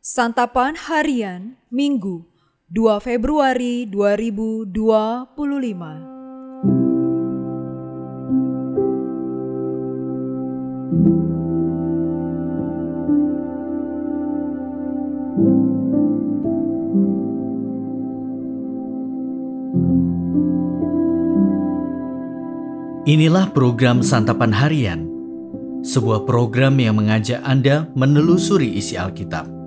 Santapan Harian Minggu 2 Februari 2025. Inilah program Santapan Harian, sebuah program yang mengajak Anda menelusuri isi Alkitab,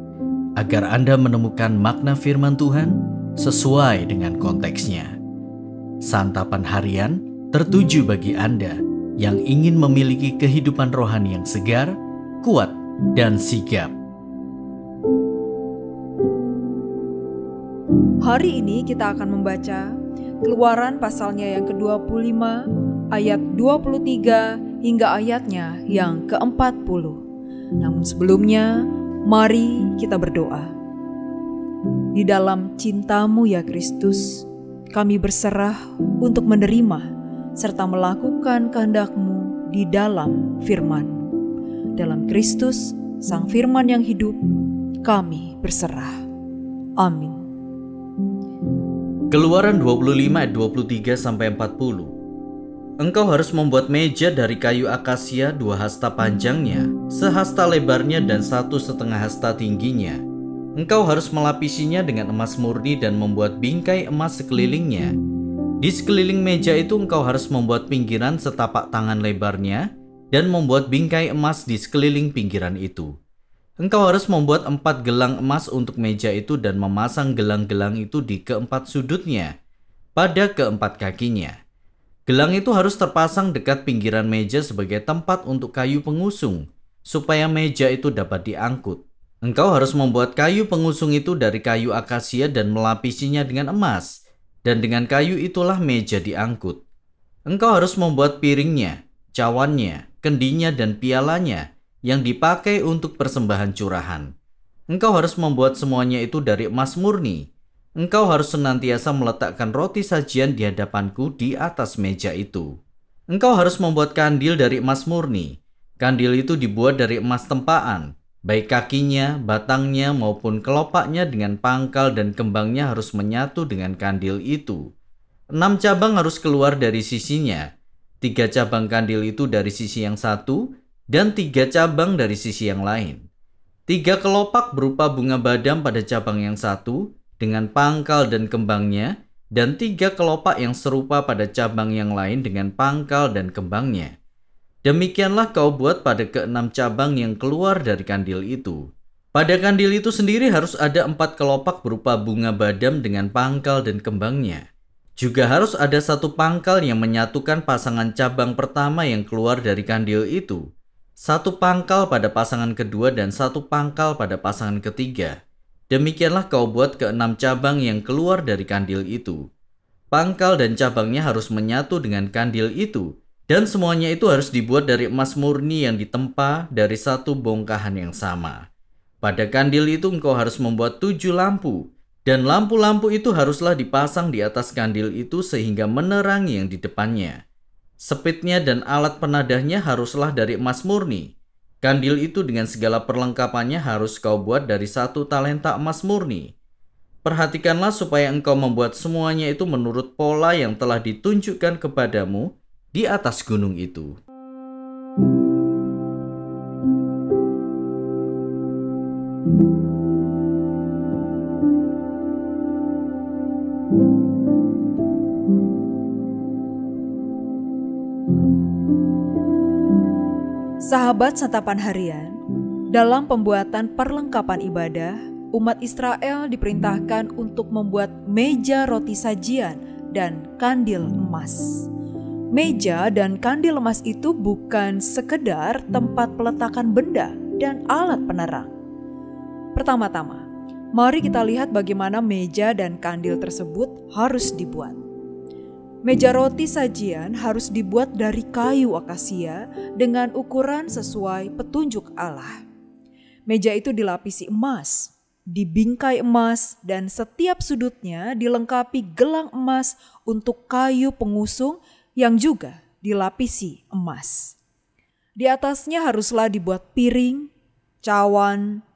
agar Anda menemukan makna firman Tuhan sesuai dengan konteksnya. Santapan Harian tertuju bagi Anda yang ingin memiliki kehidupan rohani yang segar, kuat, dan sigap. Hari ini kita akan membaca Keluaran pasalnya yang ke-25, ayat 23 hingga ayatnya yang ke-40. Namun sebelumnya, mari kita berdoa. Di dalam cinta-Mu ya Kristus, kami berserah untuk menerima serta melakukan kehendak-Mu di dalam firman-Mu. Dalam Kristus, Sang Firman yang hidup, kami berserah. Amin. Keluaran 25 ayat 23-40. Engkau harus membuat meja dari kayu akasia 2 hasta panjangnya, sehasta lebarnya dan 1,5 hasta tingginya. Engkau harus melapisinya dengan emas murni dan membuat bingkai emas sekelilingnya. Di sekeliling meja itu engkau harus membuat pinggiran setapak tangan lebarnya dan membuat bingkai emas di sekeliling pinggiran itu. Engkau harus membuat 4 gelang emas untuk meja itu dan memasang gelang-gelang itu di keempat sudutnya, pada keempat kakinya. Gelang itu harus terpasang dekat pinggiran meja sebagai tempat untuk kayu pengusung, supaya meja itu dapat diangkut. Engkau harus membuat kayu pengusung itu dari kayu akasia dan melapisinya dengan emas, dan dengan kayu itulah meja diangkut. Engkau harus membuat piringnya, cawannya, kendinya, dan pialanya, yang dipakai untuk persembahan curahan. Engkau harus membuat semuanya itu dari emas murni. Engkau harus senantiasa meletakkan roti sajian di hadapanku di atas meja itu. Engkau harus membuat kandil dari emas murni. Kandil itu dibuat dari emas tempaan, baik kakinya, batangnya, maupun kelopaknya dengan pangkal dan kembangnya harus menyatu dengan kandil itu. 6 cabang harus keluar dari sisinya. 3 cabang kandil itu dari sisi yang satu, dan 3 cabang dari sisi yang lain. 3 kelopak berupa bunga badam pada cabang yang satu, dengan pangkal dan kembangnya, dan 3 kelopak yang serupa pada cabang yang lain dengan pangkal dan kembangnya. Demikianlah kau buat pada ke-6 cabang yang keluar dari kandil itu. Pada kandil itu sendiri harus ada 4 kelopak berupa bunga badam dengan pangkal dan kembangnya. Juga harus ada 1 pangkal yang menyatukan pasangan cabang pertama yang keluar dari kandil itu. 1 pangkal pada pasangan kedua dan 1 pangkal pada pasangan ketiga. Demikianlah kau buat ke-6 cabang yang keluar dari kandil itu. Pangkal dan cabangnya harus menyatu dengan kandil itu, dan semuanya itu harus dibuat dari emas murni yang ditempa dari 1 bongkahan yang sama. Pada kandil itu engkau harus membuat 7 lampu, dan lampu-lampu itu haruslah dipasang di atas kandil itu sehingga menerangi yang di depannya. Sepitnya dan alat penadahnya haruslah dari emas murni. Kandil itu dengan segala perlengkapannya harus kau buat dari 1 talenta emas murni. Perhatikanlah supaya engkau membuat semuanya itu menurut pola yang telah ditunjukkan kepadamu di atas gunung itu. Sahabat Santapan Harian, dalam pembuatan perlengkapan ibadah, umat Israel diperintahkan untuk membuat meja roti sajian dan kandil emas. Meja dan kandil emas itu bukan sekedar tempat peletakan benda dan alat penerang. Pertama-tama, mari kita lihat bagaimana meja dan kandil tersebut harus dibuat. Meja roti sajian harus dibuat dari kayu akasia dengan ukuran sesuai petunjuk Allah. Meja itu dilapisi emas, dibingkai emas, dan setiap sudutnya dilengkapi gelang emas untuk kayu pengusung yang juga dilapisi emas. Di atasnya haruslah dibuat piring, cawan,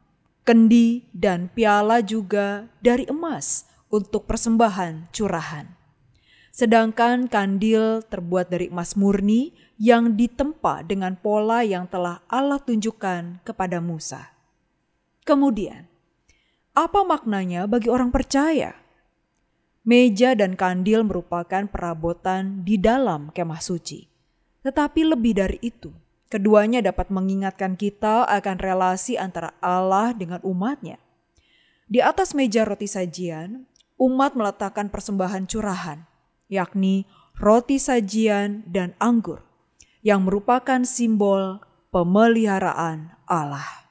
Kendi dan piala juga dari emas untuk persembahan curahan. Sedangkan kandil terbuat dari emas murni yang ditempa dengan pola yang telah Allah tunjukkan kepada Musa. Kemudian, apa maknanya bagi orang percaya? Meja dan kandil merupakan perabotan di dalam kemah suci. Tetapi lebih dari itu, keduanya dapat mengingatkan kita akan relasi antara Allah dengan umatnya. Di atas meja roti sajian, umat meletakkan persembahan curahan, yakni roti sajian dan anggur, yang merupakan simbol pemeliharaan Allah.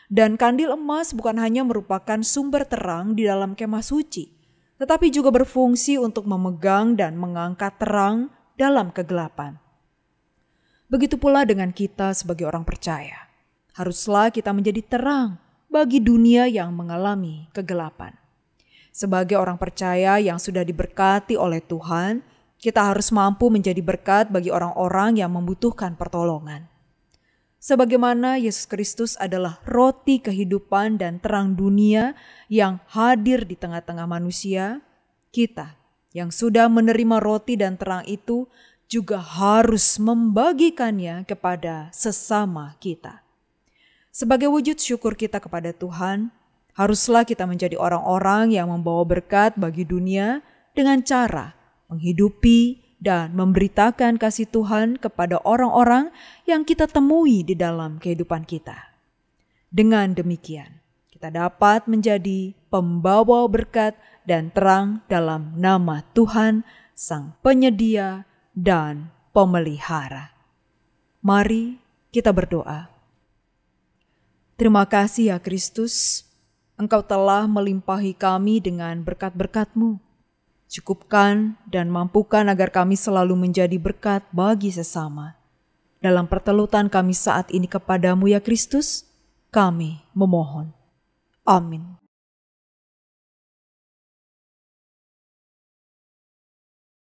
Dan kandil emas bukan hanya merupakan sumber terang di dalam kemah suci, tetapi juga berfungsi untuk memegang dan mengangkat terang dalam kegelapan. Begitu pula dengan kita sebagai orang percaya. Haruslah kita menjadi terang bagi dunia yang mengalami kegelapan. Sebagai orang percaya yang sudah diberkati oleh Tuhan, kita harus mampu menjadi berkat bagi orang-orang yang membutuhkan pertolongan. Sebagaimana Yesus Kristus adalah roti kehidupan dan terang dunia yang hadir di tengah-tengah manusia, kita yang sudah menerima roti dan terang itu juga harus membagikannya kepada sesama kita. Sebagai wujud syukur kita kepada Tuhan, haruslah kita menjadi orang-orang yang membawa berkat bagi dunia dengan cara menghidupi dan memberitakan kasih Tuhan kepada orang-orang yang kita temui di dalam kehidupan kita. Dengan demikian, kita dapat menjadi pembawa berkat dan terang dalam nama Tuhan, Sang Penyedia dan Pemelihara. Mari kita berdoa. Terima kasih ya Kristus, Engkau telah melimpahi kami dengan berkat-berkat-Mu. Cukupkan dan mampukan agar kami selalu menjadi berkat bagi sesama. Dalam pertelutan kami saat ini kepadamu ya Kristus, kami memohon. Amin.